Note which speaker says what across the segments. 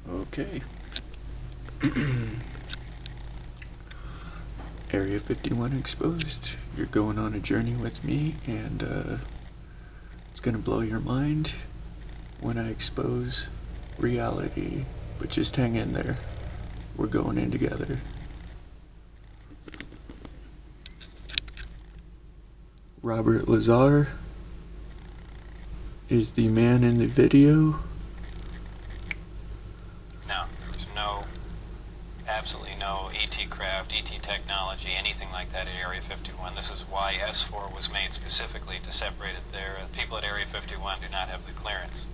Speaker 1: Okay. Area 51 exposed. You're going on a journey with me, and it's gonna blow your mind when I expose reality. But just hang in there. We're going in together. Robert Lazar is the man in the video.
Speaker 2: No, there's absolutely no ET craft, ET technology, anything like that at Area 51. This is why S4 was made specifically to separate it there. People at Area 51 do not have the clearance.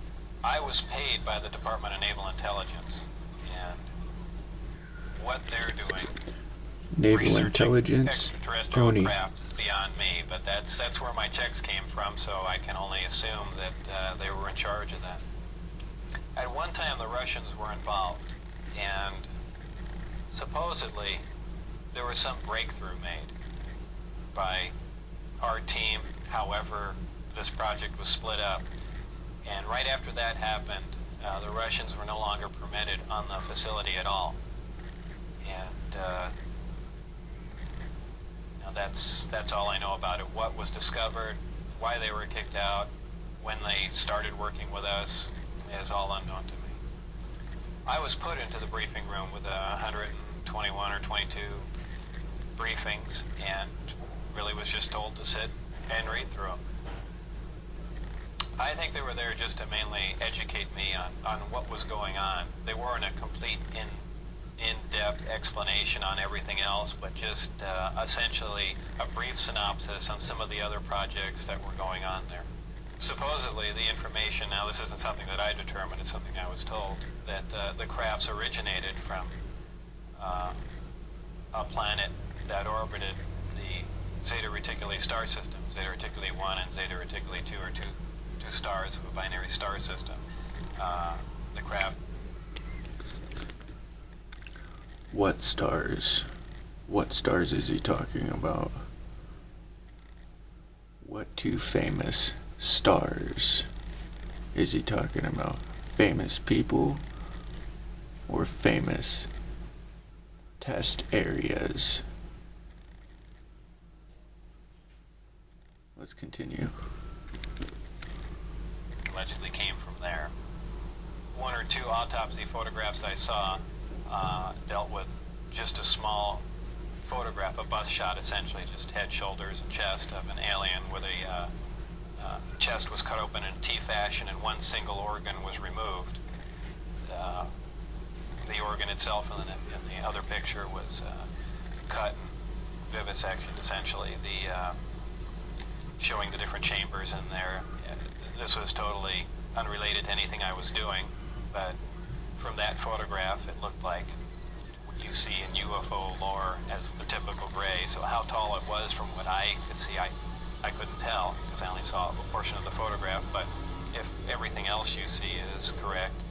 Speaker 2: I was paid by the Department of Naval Intelligence, and what they're doing,
Speaker 1: Naval Intelligence,
Speaker 2: extraterrestrial
Speaker 1: Oni.
Speaker 2: craft, is beyond me, but that's where my checks came from, so I can only assume that they were in charge of that. At one time, the Russians were involved, and supposedly there was some breakthrough made by our team. However, this project was split up, and right after that happened, the Russians were no longer permitted on the facility at all. And that's all I know about it. What was discovered, why they were kicked out, when they started working with us, is all unknown to me. I was put into the briefing room with 121 or 22 briefings, and really was just told to sit and read through them. I think they were there just to mainly educate me on what was going on. They weren't a complete in-depth explanation on everything else, but just essentially a brief synopsis on some of the other projects that were going on there. Supposedly, the information, now this isn't something that I determined, it's something I was told, that the crafts originated from a planet that orbited the Zeta Reticuli star system. Zeta Reticuli 1 and Zeta Reticuli 2 are two stars of a binary star system. The craft...
Speaker 1: What stars? What stars is he talking about? What two famous stars is he talking about? Famous people or famous test areas? Let's continue.
Speaker 2: Allegedly came from there. One or two autopsy photographs I saw dealt with just a small photograph, a bust shot essentially, just head, shoulders, and chest of an alien where the chest was cut open in T fashion and one single organ was removed. The organ itself in the other picture was cut and vivisectioned essentially, showing the different chambers in there. This was totally unrelated to anything I was doing, but from that photograph it looked like what you see in UFO lore as the typical gray. So how tall it was from what I could see, I couldn't tell because I only saw a portion of the photograph, but if everything else you see is correct,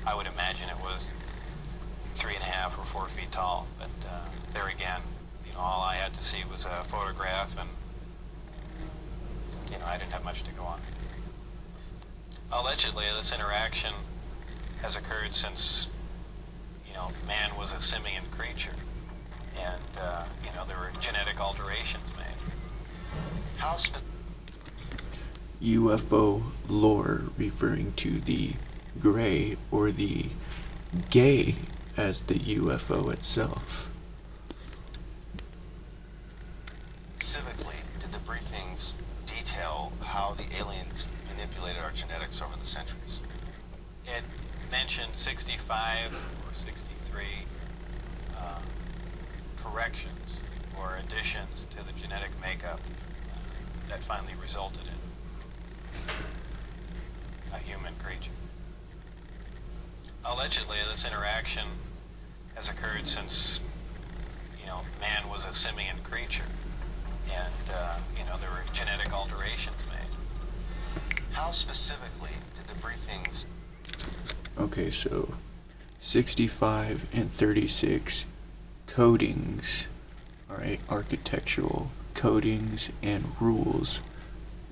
Speaker 2: I would imagine it was 3.5 or 4 feet tall. But there again, all I had to see was a photograph, and I didn't have much to go on. Allegedly, this interaction has occurred since, man was a simian creature, and, there were genetic alterations made. How
Speaker 1: UFO lore referring to the gray or the gay as the UFO itself.
Speaker 3: Specifically, did the briefings detail how the aliens manipulated our genetics over the centuries?
Speaker 2: It mentioned 65 or 63 corrections or additions to the genetic makeup that finally resulted in a human creature. Allegedly, this interaction has occurred since, man was a simian creature, and, there were genetic alterations made.
Speaker 3: How specifically did the briefings...
Speaker 1: Okay, so 65 and 36 codings, alright, architectural codings and rules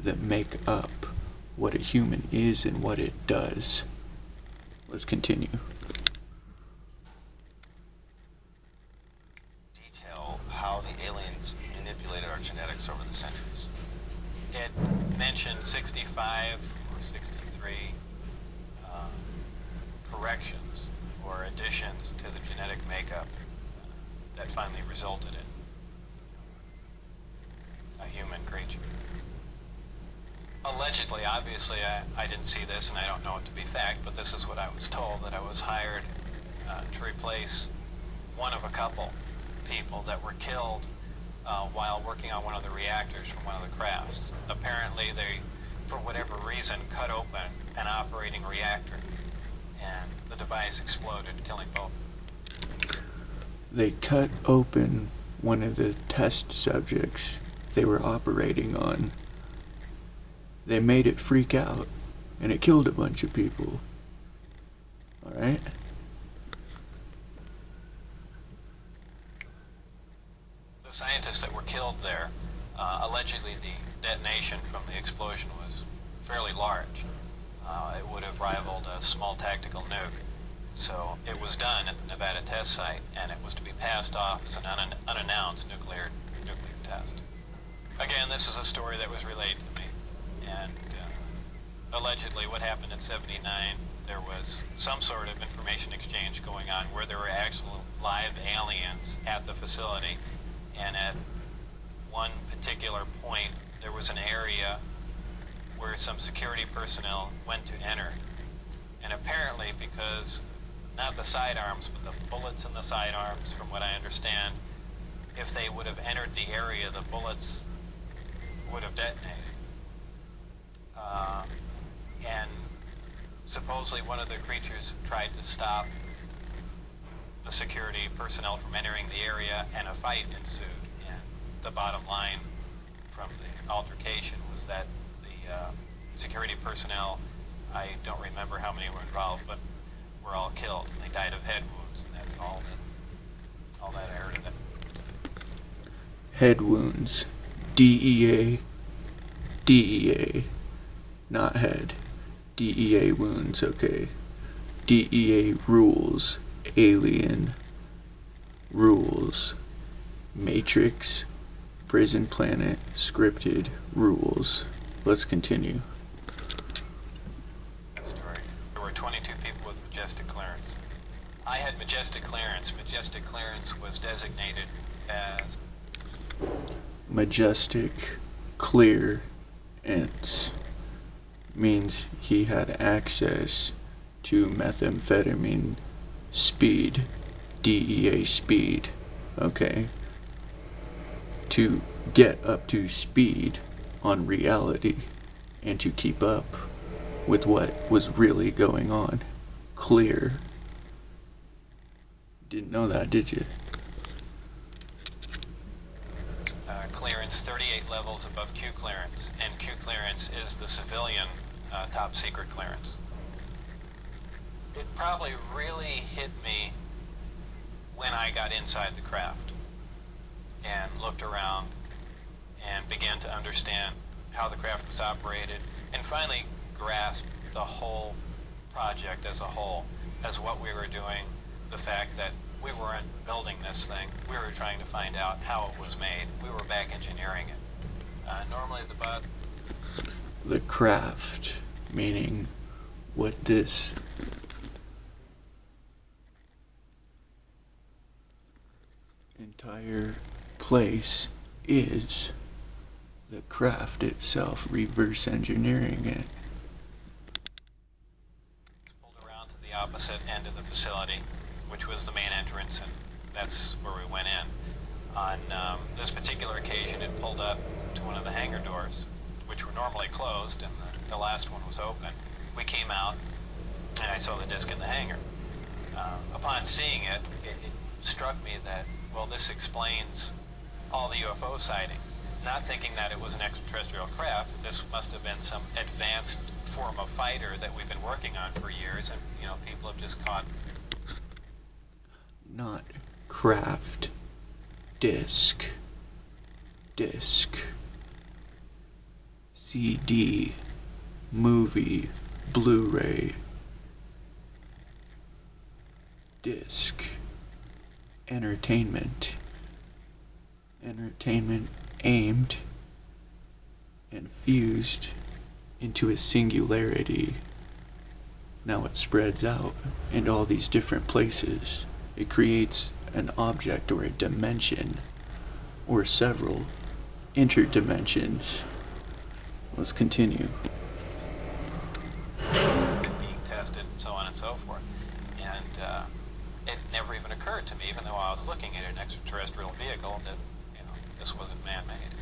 Speaker 1: that make up what a human is and what it does. Let's continue.
Speaker 2: 65 or 63 corrections or additions to the genetic makeup that finally resulted in a human creature. Allegedly, obviously, I didn't see this and I don't know it to be fact, but this is what I was told, that I was hired to replace one of a couple people that were killed while working on one of the reactors from one of the crafts. Apparently, they, for whatever reason, cut open an operating reactor, and the device exploded, killing both.
Speaker 1: They cut open one of the test subjects they were operating on. They made it freak out, and it killed a bunch of people. Alright?
Speaker 2: The scientists that were killed there, allegedly the detonation from the explosion was fairly large. It would have rivaled a small tactical nuke. So it was done at the Nevada test site, and it was to be passed off as an unannounced nuclear test. Again, this is a story that was relayed to me, and allegedly what happened in '79, there was some sort of information exchange going on where there were actual live aliens at the facility, and at one particular point there was an area where some security personnel went to enter, and apparently because not the sidearms but the bullets in the sidearms, from what I understand, if they would have entered the area, the bullets would have detonated. And supposedly one of the creatures tried to stop the security personnel from entering the area, and a fight ensued. And the bottom line from the altercation was that the security personnel, I don't remember how many were involved, but were all killed. They died of head wounds, and that's all that I heard of it.
Speaker 1: Head wounds. DEA. DEA. Not head. DEA wounds, okay. DEA rules. Alien rules. Matrix. Prison Planet. Scripted rules. Let's continue.
Speaker 2: Story. There were 22 people with majestic clearance. I had majestic clearance. Majestic clearance was designated as
Speaker 1: Majestic clearance means he had access to methamphetamine speed, DEA speed, okay? To get up to speed on reality and to keep up with what was really going on. Clear. Didn't know that, did you?
Speaker 2: clearance 38 levels above Q clearance, and Q clearance is the civilian top secret clearance. It probably really hit me when I got inside the craft and looked around and began to understand how the craft was operated, and finally grasped the whole project as a whole, as what we were doing, the fact that we weren't building this thing, we were trying to find out how it was made. We were back engineering it. Normally
Speaker 1: the craft, meaning what this entire place is, the craft itself, reverse engineering it.
Speaker 2: It's pulled around to the opposite end of the facility, which was the main entrance, and that's where we went in. On this particular occasion, it pulled up to one of the hangar doors, which were normally closed, and the last one was open. We came out, and I saw the disc in the hangar. Upon seeing it, it struck me that, well, this explains all the UFO sightings. Not thinking that it was an extraterrestrial craft, this must have been some advanced form of fighter that we've been working on for years, and, you know, people have just caught.
Speaker 1: Not craft. Disc. CD. Movie. Blu-ray. Disc. Entertainment. Entertainment aimed and fused into a singularity. Now it spreads out in all these different places. It creates an object or a dimension or several interdimensions. Let's continue.
Speaker 2: Being tested, so on and so forth. And it never even occurred to me, even though I was looking at an extraterrestrial vehicle, that this wasn't man-made.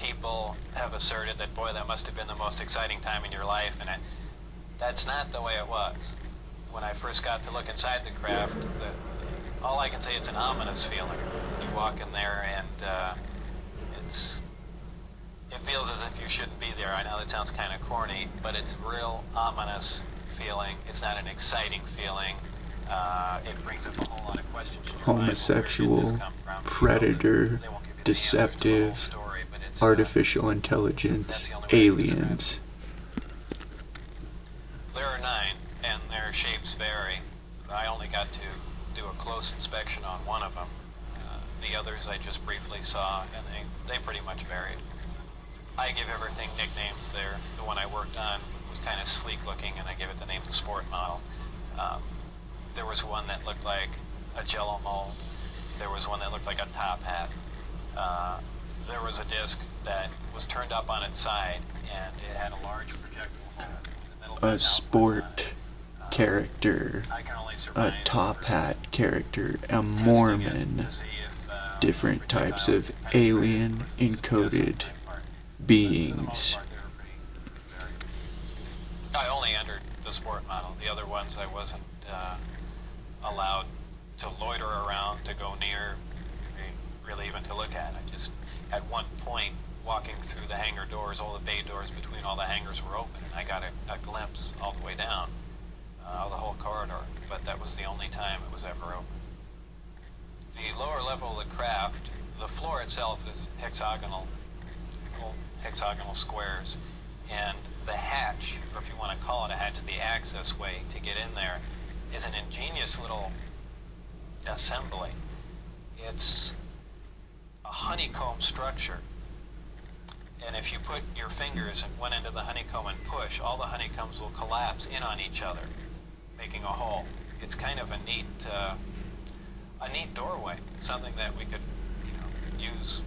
Speaker 2: People have asserted that, boy, that must have been the most exciting time in your life, and that's not the way it was. When I first got to look inside the craft, all I can say, it's an ominous feeling. You walk in there and it feels as if you shouldn't be there. I know that sounds kind of corny, but it's a real ominous feeling. It's not an exciting feeling. It brings up a whole lot of questions.
Speaker 1: Homosexual, predator, deceptive, artificial intelligence, aliens.
Speaker 2: There are 9, and their shapes vary. I only got to do a close inspection on one of them. The others I just briefly saw, and they pretty much varied. I give everything nicknames there. The one I worked on was kind of sleek looking, and I gave it the name of the sport model. There was one that looked like a jello mold. There was one that looked like a top hat. There was a disc that was turned up on its side, and it had a large projectile hole. The middle
Speaker 1: A sport character, a top hat character, a Mormon, different types of alien encoded beings.
Speaker 2: I only entered the sport model. The other ones I wasn't allowed to loiter around, to go near, really even to look at. I just, at one point, walking through the hangar doors, all the bay doors between all the hangars were open, and I got a glimpse all the way down of the whole corridor, but that was the only time it was ever open. The lower level of the craft, the floor itself is hexagonal squares, and the hatch, or if you want to call it a hatch, the access way to get in there is an ingenious little assembly. It's a honeycomb structure, and if you put your fingers in one end of the honeycomb and push, all the honeycombs will collapse in on each other, making a hole. It's kind of a neat doorway, something that we could use.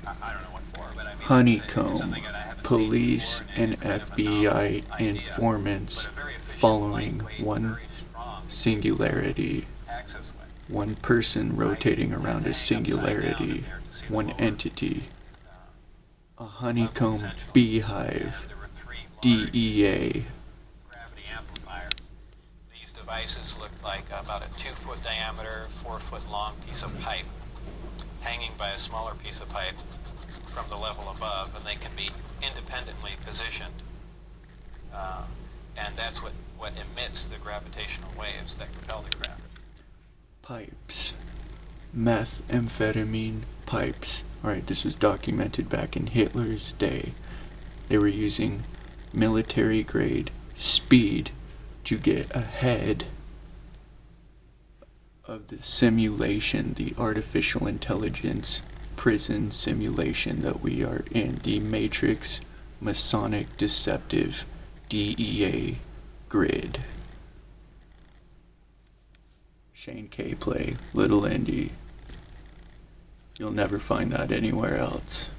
Speaker 2: I don't know what for, but I mean,
Speaker 1: Honeycomb,
Speaker 2: it's something that I haven't
Speaker 1: police
Speaker 2: seen before,
Speaker 1: and
Speaker 2: it's kind of a
Speaker 1: FBI
Speaker 2: novel idea,
Speaker 1: informants
Speaker 2: but a very efficient,
Speaker 1: following
Speaker 2: lightweight,
Speaker 1: one
Speaker 2: very strong
Speaker 1: singularity,
Speaker 2: access way.
Speaker 1: one person rotating around a singularity, one entity, a honeycomb beehive,
Speaker 2: And there were 3 large
Speaker 1: DEA.
Speaker 2: gravity amplifiers. These devices looked like about a 2-foot diameter, 4-foot long piece of pipe hanging by a smaller piece of pipe from the level above, and they can be independently positioned. And that's what emits the gravitational waves that propel the craft.
Speaker 1: Pipes. Methamphetamine pipes. Alright, this was documented back in Hitler's day. They were using military grade speed to get ahead of the simulation, the artificial intelligence prison simulation that we are in, the Matrix, Masonic, deceptive, DEA grid. Shane K. play, Little Indy. You'll never find that anywhere else.